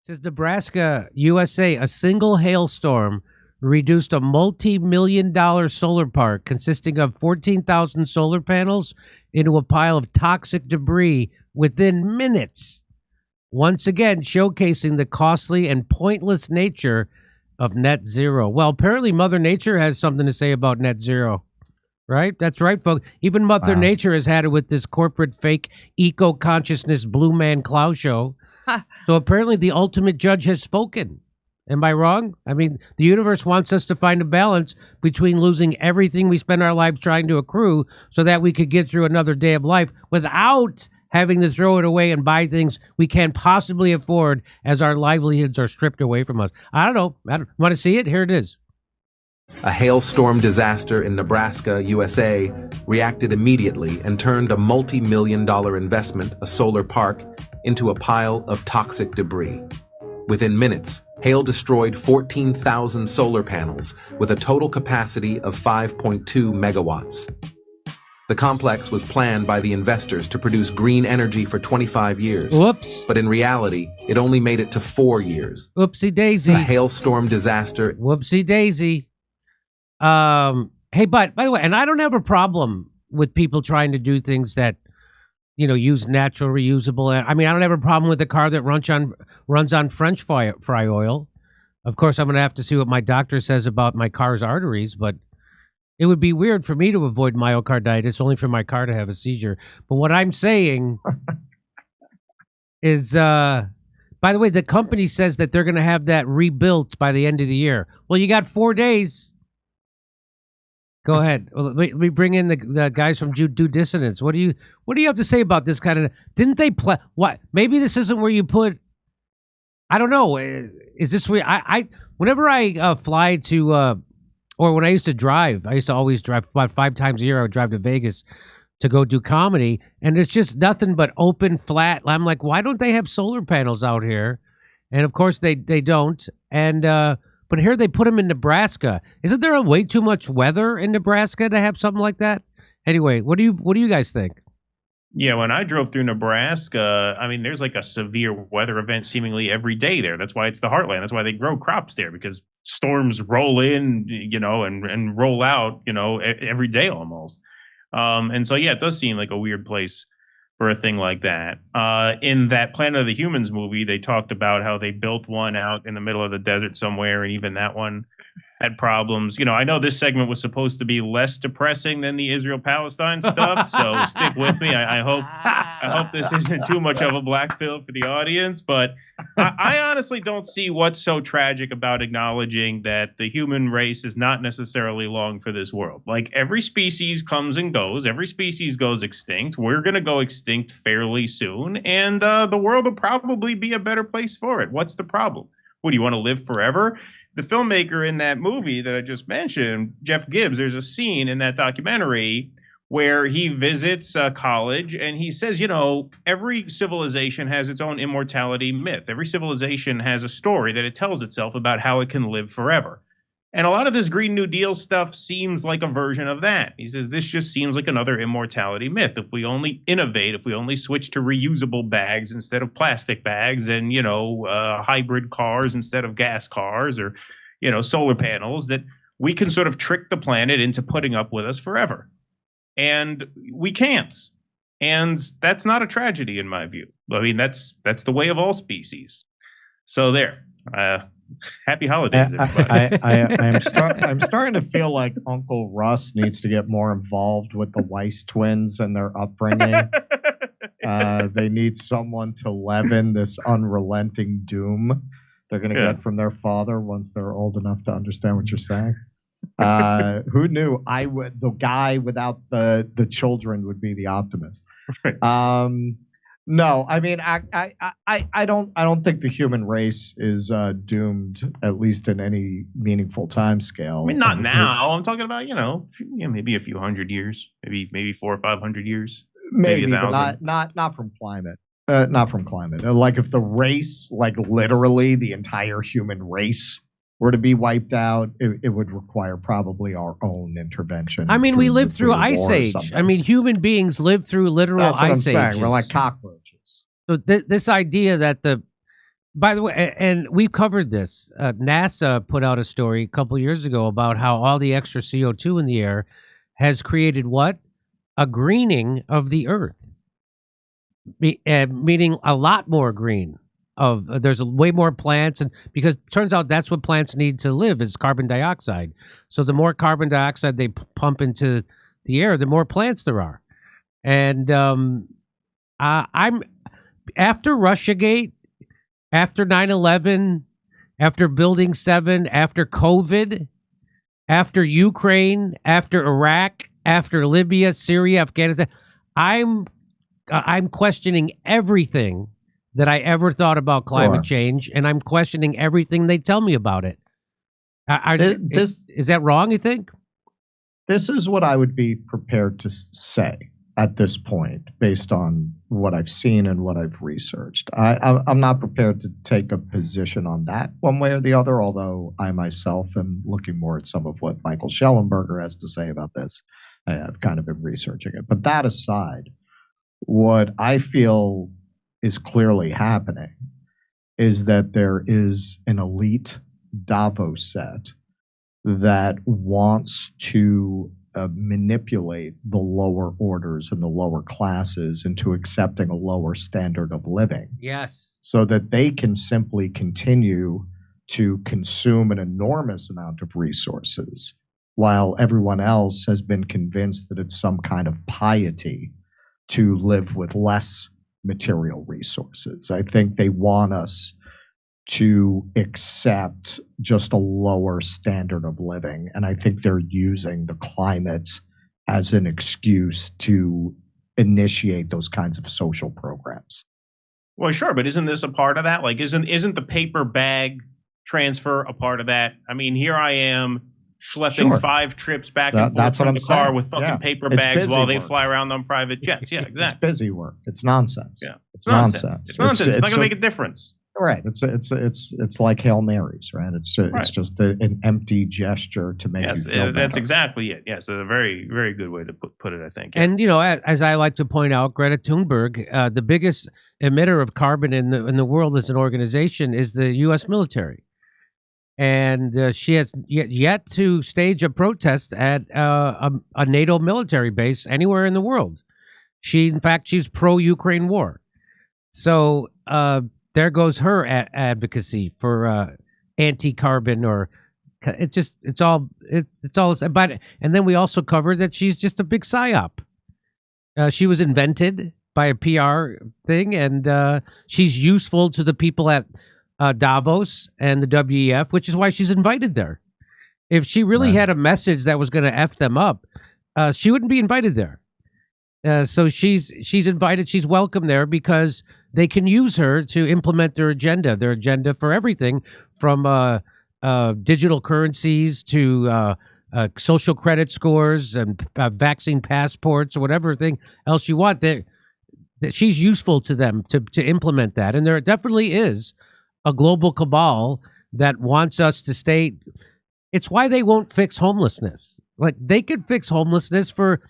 Says Nebraska, USA, a single hailstorm reduced a multi-million-dollar solar park consisting of 14,000 solar panels into a pile of toxic debris within minutes. Once again, showcasing the costly and pointless nature of net zero. Well, apparently Mother Nature has something to say about net zero, right? That's right, folks. Even Mother Nature has had it with this corporate fake eco-consciousness Blue Man Cloud show. So apparently the ultimate judge has spoken. Am I wrong? I mean, the universe wants us to find a balance between losing everything we spend our lives trying to accrue so that we could get through another day of life without having to throw it away and buy things we can't possibly afford as our livelihoods are stripped away from us. I don't know. Want to see it? Here it is. A hailstorm disaster in Nebraska, USA, reacted immediately and turned a multi-million-dollar investment, a solar park, into a pile of toxic debris. Within minutes, hail destroyed 14,000 solar panels with a total capacity of 5.2 megawatts. The complex was planned by the investors to produce green energy for 25 years. Whoops. But in reality, it only made it to 4 years. Whoopsie daisy. A hailstorm disaster. Whoopsie daisy. Hey, but by the way, and I don't have a problem with people trying to do things that, you know, use natural reusable. I mean, I don't have a problem with a car that runs on French fry oil. Of course, I'm going to have to see what my doctor says about my car's arteries, but it would be weird for me to avoid myocarditis, only for my car to have a seizure. But what I'm saying is, by the way, the company says that they're going to have that rebuilt by the end of the year. Well, you got 4 days. Go ahead. Well, let me bring in the guys from Due Dissidence. What do you have to say about this kind of? Didn't they play? What? Maybe this isn't where you put. I don't know. Is this where I whenever I fly to, or when I used to drive, I used to always drive about 5 times a year. I would drive to Vegas to go do comedy, and it's just nothing but open, flat. I'm like, why don't they have solar panels out here? And of course they don't. And but here they put them in Nebraska. Isn't there way too much weather in Nebraska to have something like that? Anyway, what do you guys think? Yeah, when I drove through Nebraska, I mean, there's like a severe weather event seemingly every day there. That's why it's the heartland. That's why they grow crops there, because storms roll in, you know, and roll out, you know, every day almost. And so, yeah, it does seem like a weird place for a thing like that. In that Planet of the Humans movie, they talked about how they built one out in the middle of the desert somewhere, and even that one had problems. You know, I know this segment was supposed to be less depressing than the Israel-Palestine stuff, so stick with me. I hope this isn't too much of a black pill for the audience, but I honestly don't see what's so tragic about acknowledging that the human race is not necessarily long for this world. Like, every species comes and goes. Every species goes extinct. We're going to go extinct fairly soon, and the world will probably be a better place for it. What's the problem? What, do you want to live forever? The filmmaker in that movie that I just mentioned, Jeff Gibbs, there's a scene in that documentary where he visits a college and he says, you know, every civilization has its own immortality myth. Every civilization has a story that it tells itself about how it can live forever. And a lot of this Green New Deal stuff seems like a version of that. He says this just seems like another immortality myth. If we only innovate, if we only switch to reusable bags instead of plastic bags, and, you know, hybrid cars instead of gas cars, or, you know, solar panels, that we can sort of trick the planet into putting up with us forever. And we can't. And that's not a tragedy in my view. I mean, that's the way of all species. So there. Happy holidays, everybody. I'm starting to feel like Uncle Russ needs to get more involved with the Weiss twins and their upbringing. They need someone to leaven this unrelenting doom they're going to get from their father once they're old enough to understand what you're saying. Who knew the guy without the children would be the optimist? No, I mean, I don't think the human race is doomed, at least in any meaningful time scale. I mean, not now. I'm talking about, you know, maybe a few hundred years, maybe 400 or 500 years, maybe but not from climate. Not from climate. Like, if the race, like literally the entire human race, were to be wiped out, it would require probably our own intervention. I mean, we lived through Ice Age. I mean, human beings lived through literal Ice Age. We're like cockroaches. So this idea that By the way, and we've covered this. NASA put out a story a couple years ago about how all the extra CO2 in the air has created what? A greening of the Earth, meaning a lot more green. There's way more plants, and because it turns out that's what plants need to live is carbon dioxide. So the more carbon dioxide they pump into the air, the more plants there are. And I'm after Russiagate, after 9/11, after Building 7, after COVID, after Ukraine, after Iraq, after Libya, Syria, Afghanistan, I'm questioning everything that I ever thought about climate change, and I'm questioning everything they tell me about it. Is that wrong, you think? This is what I would be prepared to say at this point, based on what I've seen and what I've researched. I'm not prepared to take a position on that one way or the other, although I myself am looking more at some of what Michael Schellenberger has to say about this. I've kind of been researching it. But that aside, what I feel is clearly happening is that there is an elite Davos set that wants to manipulate the lower orders and the lower classes into accepting a lower standard of living. Yes. So that they can simply continue to consume an enormous amount of resources while everyone else has been convinced that it's some kind of piety to live with less material resources. I think they want us to accept just a lower standard of living. And I think they're using the climate as an excuse to initiate those kinds of social programs. Well, sure, but isn't this a part of that? Like, isn't the paper bag transfer a part of that? I mean, here I am schlepping 5 trips back and forth from the car with fucking paper bags while they fly around on private jets. Yeah, exactly. It's busy work. It's nonsense. Yeah, it's nonsense. It's nonsense. It's not going to make a difference. Right. It's like Hail Marys, right? It's just an empty gesture to make you feel better. That's exactly it. Yes, a very, very good way to put it, I think. Yeah. And, as I like to point out, Greta Thunberg, the biggest emitter of carbon in the world as an organization is the U.S. military. And she has yet to stage a protest at a NATO military base anywhere in the world. In fact, she's pro-Ukraine war. So there goes her advocacy for anti-carbon, or it's all. But and then we also covered that she's just a big psyop. She was invented by a PR thing, and she's useful to the people at Davos and the WEF, which is why she's invited there. If she really had a message that was going to F them up, she wouldn't be invited there. So she's invited, she's welcome there because they can use her to implement their agenda for everything from digital currencies to social credit scores and vaccine passports or whatever thing else you want. That she's useful to them to implement that. And there definitely is a global cabal that wants us to stay. It's why they won't fix homelessness. Like, they could fix homelessness for,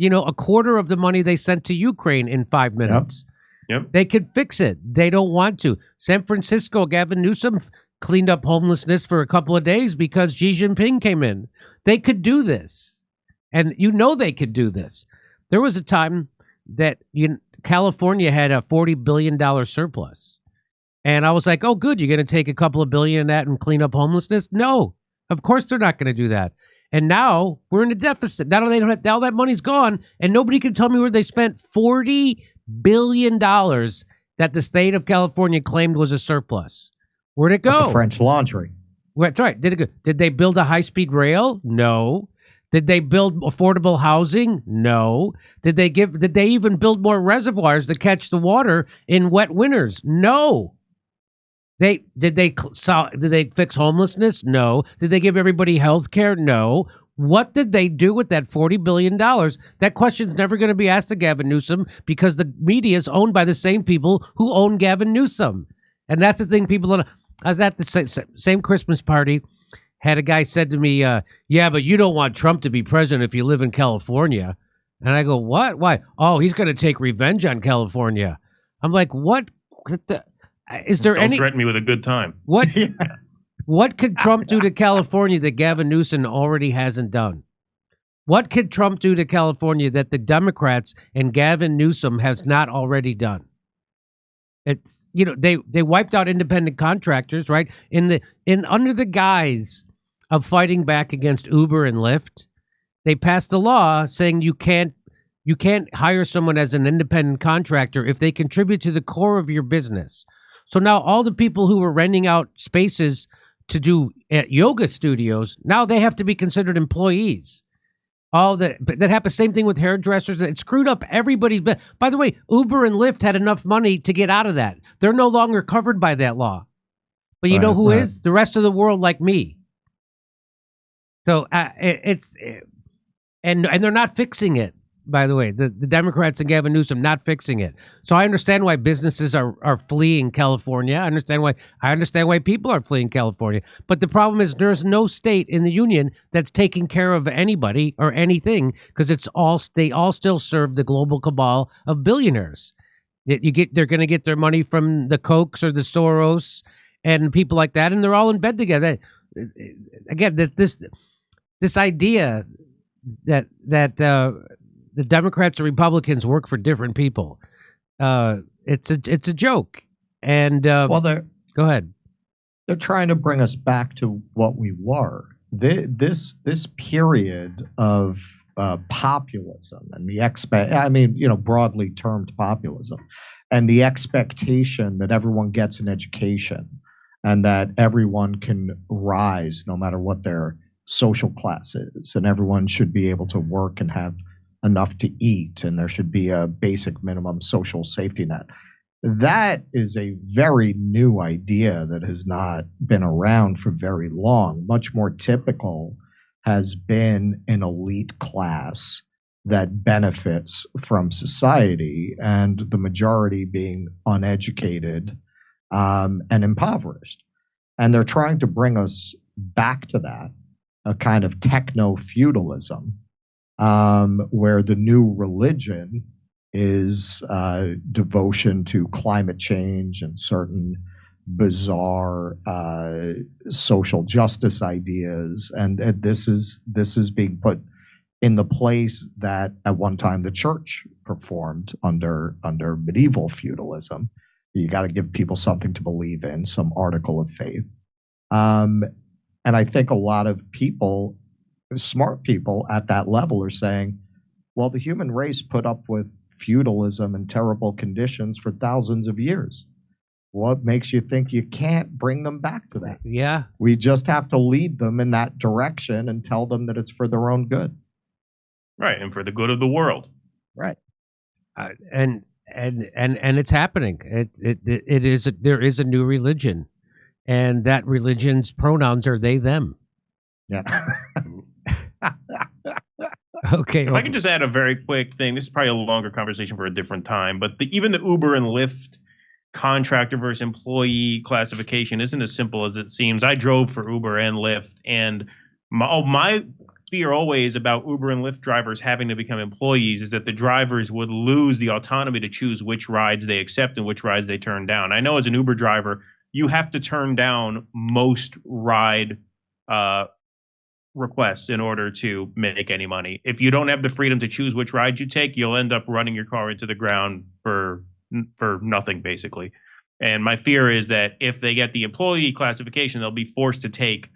a quarter of the money they sent to Ukraine in 5 minutes. Yep. They could fix it. They don't want to. San Francisco, Gavin Newsom cleaned up homelessness for a couple of days because Xi Jinping came in. They could do this. And they could do this. There was a time that California had a $40 billion surplus. And I was like, oh, good, you're going to take a couple of billion of that and clean up homelessness? No, of course they're not going to do that. And now we're in a deficit. Now all that money's gone, and nobody can tell me where they spent $40 billion that the state of California claimed was a surplus. Where'd it go? The French Laundry. That's right. Did they build a high-speed rail? No. Did they build affordable housing? No. Did they even build more reservoirs to catch the water in wet winters? No. Did they fix homelessness? No. Did they give everybody health care? No. What did they do with that $40 billion? That question's never going to be asked to Gavin Newsom because the media is owned by the same people who own Gavin Newsom. And that's the thing people don't. I was at the same Christmas party. Had a guy said to me, yeah, but you don't want Trump to be president if you live in California. And I go, what? Why? Oh, he's going to take revenge on California. I'm like, what? Is there Don't any threaten me with a good time. what what could Trump do to California that Gavin Newsom already hasn't done? What could Trump do to California that the Democrats and Gavin Newsom has not already done? It's they wiped out independent contractors, right? Under the guise of fighting back against Uber and Lyft, they passed a law saying you can't hire someone as an independent contractor if they contribute to the core of your business. So now all the people who were renting out spaces to do at yoga studios, now they have to be considered employees. That happened. Same thing with hairdressers. It screwed up everybody's. By the way, Uber and Lyft had enough money to get out of that. They're no longer covered by that law. But you know who is? The rest of the world, like me. So and they're not fixing it. By the way, the Democrats and Gavin Newsom not fixing it. So I understand why businesses are fleeing California. I understand why people are fleeing California. But the problem is there's no state in the union that's taking care of anybody or anything because they all still serve the global cabal of billionaires. They're going to get their money from the Kochs or the Soros and people like that, and they're all in bed together. Again, this idea that the Democrats and Republicans work for different people. It's a joke. And go ahead. They're trying to bring us back to what we were. This period of populism and broadly termed populism, and the expectation that everyone gets an education and that everyone can rise no matter what their social class is, and everyone should be able to work and have enough to eat, and there should be a basic minimum social safety net. That is a very new idea that has not been around for very long. Much more typical has been an elite class that benefits from society, and the majority being uneducated and impoverished. And they're trying to bring us back to that, a kind of techno-feudalism, where the new religion is devotion to climate change and certain bizarre social justice ideas, and this is being put in the place that at one time the church performed under medieval feudalism. You got to give people something to believe in, some article of faith, and I think a lot of people, smart people at that level, are saying, well, the human race put up with feudalism and terrible conditions for thousands of years. What makes you think you can't bring them back to that? Yeah. We just have to lead them in that direction and tell them that it's for their own good. Right, and for the good of the world. Right. And it's happening. There is a new religion, and that religion's pronouns are they, them. Yeah. Okay. If I can just add a very quick thing, this is probably a longer conversation for a different time, but even the Uber and Lyft contractor versus employee classification isn't as simple as it seems. I drove for Uber and Lyft, and my fear always about Uber and Lyft drivers having to become employees is that the drivers would lose the autonomy to choose which rides they accept and which rides they turn down. I know as an Uber driver, you have to turn down most ride requests in order to make any money. If you don't have the freedom to choose which ride you take, you'll end up running your car into the ground for nothing, basically. And my fear is that if they get the employee classification, they'll be forced to take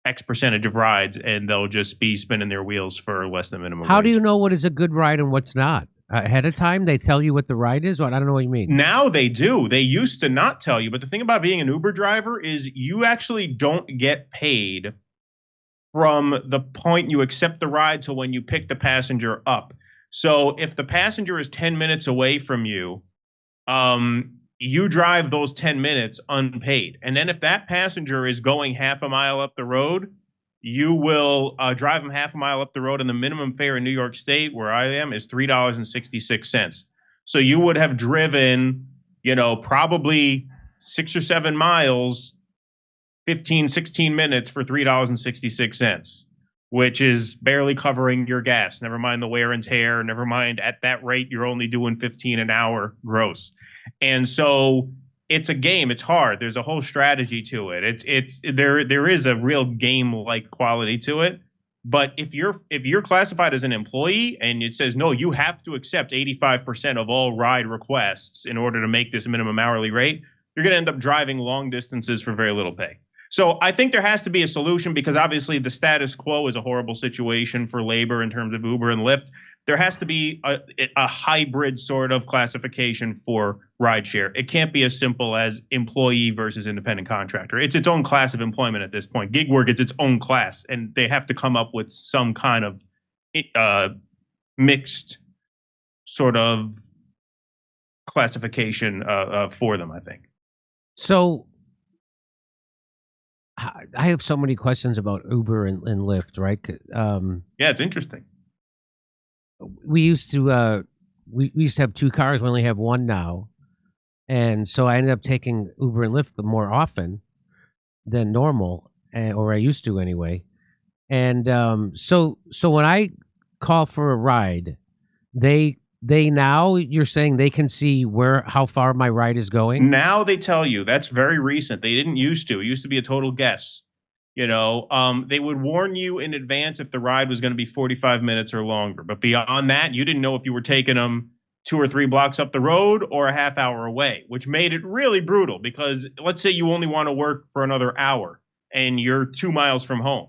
X percentage of rides, and they'll just be spinning their wheels for less than minimum How wage. do you know what is a good ride and what's not? Ahead of time, they tell you what the ride is? Or I don't know what you mean. Now they do. They used to not tell you, but the thing about being an Uber driver is you actually don't get paid from the point you accept the ride to when you pick the passenger up. So if the passenger is 10 minutes away from you, you drive those 10 minutes unpaid. And then if that passenger is going half a mile up the road, you will drive them half a mile up the road, and the minimum fare in New York State, where I am, is $3.66. So you would have driven, probably 6 or 7 miles, 15, 16 minutes for $3.66, which is barely covering your gas. Never mind the wear and tear. Never mind, at that rate, you're only doing 15 an hour gross. And so it's a game. It's hard. There's a whole strategy to it. There is a real game like quality to it. But if you're classified as an employee and it says no, you have to accept 85% of all ride requests in order to make this minimum hourly rate, you're going to end up driving long distances for very little pay. So I think there has to be a solution, because obviously the status quo is a horrible situation for labor in terms of Uber and Lyft. There has to be a hybrid sort of classification for rideshare. It can't be as simple as employee versus independent contractor. It's its own class of employment at this point. Gig work is its own class, and they have to come up with some kind of mixed sort of classification for them, I think. So I have so many questions about Uber and Lyft, right? Yeah, it's interesting. We used to we used to have two cars. We only have one now, and so I ended up taking Uber and Lyft more often than normal, or I used to anyway. And so when I call for a ride, they now, you're saying they can see how far my ride is going? Now they tell you. That's very recent. They didn't used to. It used to be a total guess. You know, they would warn you in advance if the ride was going to be 45 minutes or longer. But beyond that, you didn't know if you were taking them 2 or 3 blocks up the road or a half hour away, which made it really brutal, because let's say you only want to work for another hour and you're 2 miles from home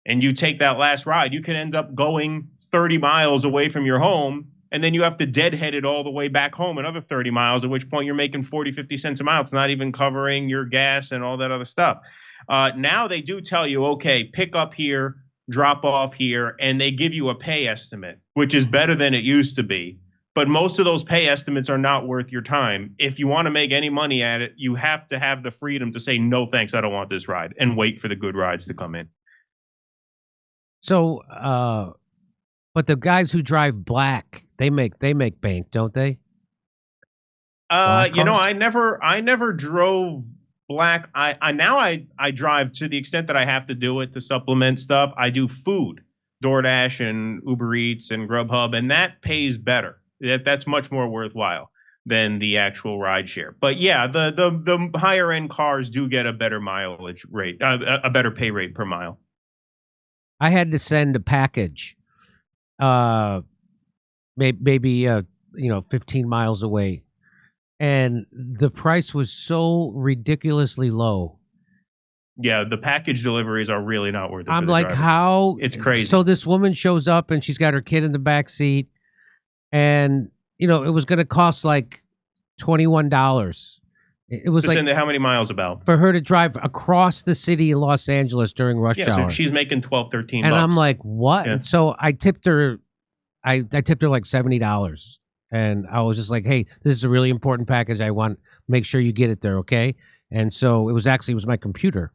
and you take that last ride, you can end up going 30 miles away from your home, and then you have to deadhead it all the way back home another 30 miles, at which point you're making 40, 50 cents a mile. It's not even covering your gas and all that other stuff. Now they do tell you, okay, pick up here, drop off here, and they give you a pay estimate, which is better than it used to be. But most of those pay estimates are not worth your time. If you want to make any money at it, you have to have the freedom to say, no, thanks, I don't want this ride, and wait for the good rides to come in. So, but the guys who drive black, they make bank, don't they? You know, I never drove black. I drive, to the extent that I have to do it to supplement stuff. I do food, DoorDash and Uber Eats and Grubhub, and that pays better. That's much more worthwhile than the actual rideshare. But yeah, the higher end cars do get a better mileage rate, a better pay rate per mile. I had to send a package, maybe 15 miles away, and the price was so ridiculously low. Yeah, the package deliveries are really not worth it. I'm like, how? It's crazy. So this woman shows up and she's got her kid in the back seat, and it was going to cost like $21. It was like, how many miles about? For her to drive across the city of Los Angeles during rush hour. So she's making $12, $13. And I'm like, what? Yeah. So I tipped her. I tipped her like $70. And I was just like, hey, this is a really important package. I want make sure you get it there, okay? And so it was my computer.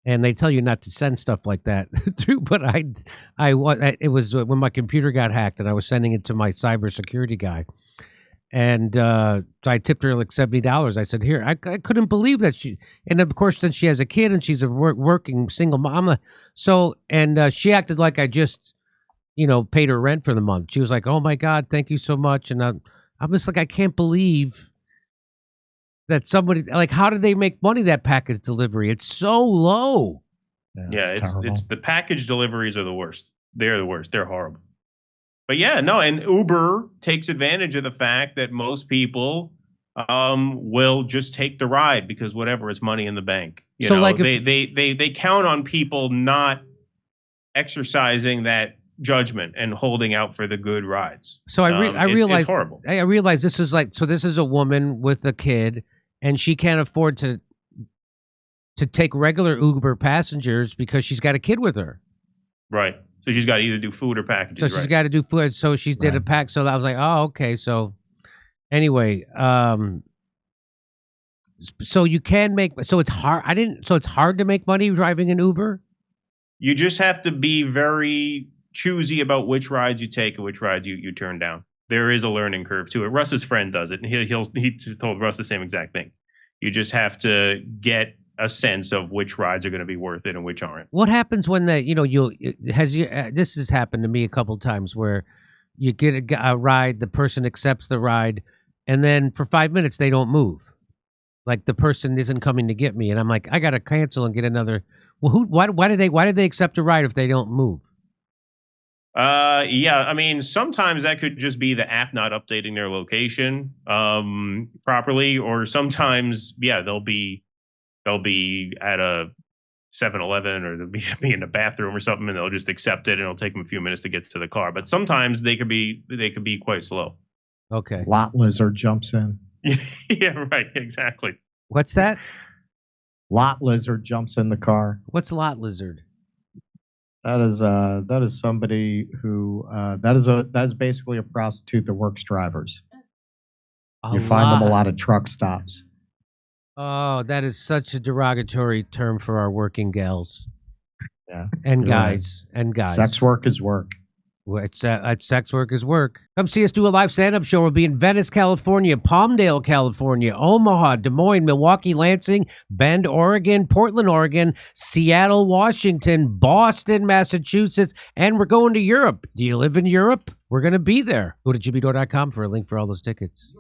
And they tell you not to send stuff like that through, but it was when my computer got hacked and I was sending it to my cybersecurity guy. And so I tipped her like $70. I said, here, I couldn't believe that and of course then she has a kid and she's a working single mom. So, and she acted like I just, paid her rent for the month. She was like, oh my God, thank you so much. And I'm just like, I can't believe that somebody, like, how did they make money, that package delivery? It's so low. Yeah, it's the package deliveries are the worst. They're the worst. They're horrible. But yeah, no, and Uber takes advantage of the fact that most people will just take the ride because whatever, it's money in the bank. You know, like they count on people not exercising that judgment and holding out for the good rides. So I realized it's horrible. I realized this is like, so this is a woman with a kid and she can't afford to take regular Uber passengers because she's got a kid with her. Right. So she's got to either do food or packages. So she's got to do food. So she did a pack. So I was like, oh, okay. So anyway, so you can make, so it's hard. So it's hard to make money driving an Uber. You just have to be very choosy about which rides you take and which rides you turn down. There is a learning curve to it. Russ's friend does it, and he told Russ the same exact thing. You just have to get a sense of which rides are going to be worth it and which aren't. What happens when this has happened to me a couple times where you get a ride, the person accepts the ride, and then for 5 minutes they don't move. Like the person isn't coming to get me, and I'm like, I gotta cancel and get another. Well, why do they accept a ride if they don't move? Yeah, I mean, sometimes that could just be the app not updating their location properly, or sometimes, yeah, they'll be at a 7-Eleven, or they'll be in the bathroom or something, and they'll just accept it, and it'll take them a few minutes to get to the car. But sometimes they could be quite slow. Okay. Lot lizard jumps in. Yeah, right, exactly. What's that? Lot lizard jumps in the car. What's lot lizard? That is somebody who that is basically a prostitute that works drivers. You find them a lot of truck stops. Oh, that is such a derogatory term for our working gals. Yeah. And guys. Right. And guys. Sex work is work. Sex work is work. Come see us do a live stand-up show. We'll be in Venice, California, Palmdale, California, Omaha, Des Moines, Milwaukee, Lansing, Bend, Oregon, Portland, Oregon, Seattle, Washington, Boston, Massachusetts, and we're going to Europe. Do you live in Europe? We're going to be there. Go to jimmydore.com for a link for all those tickets.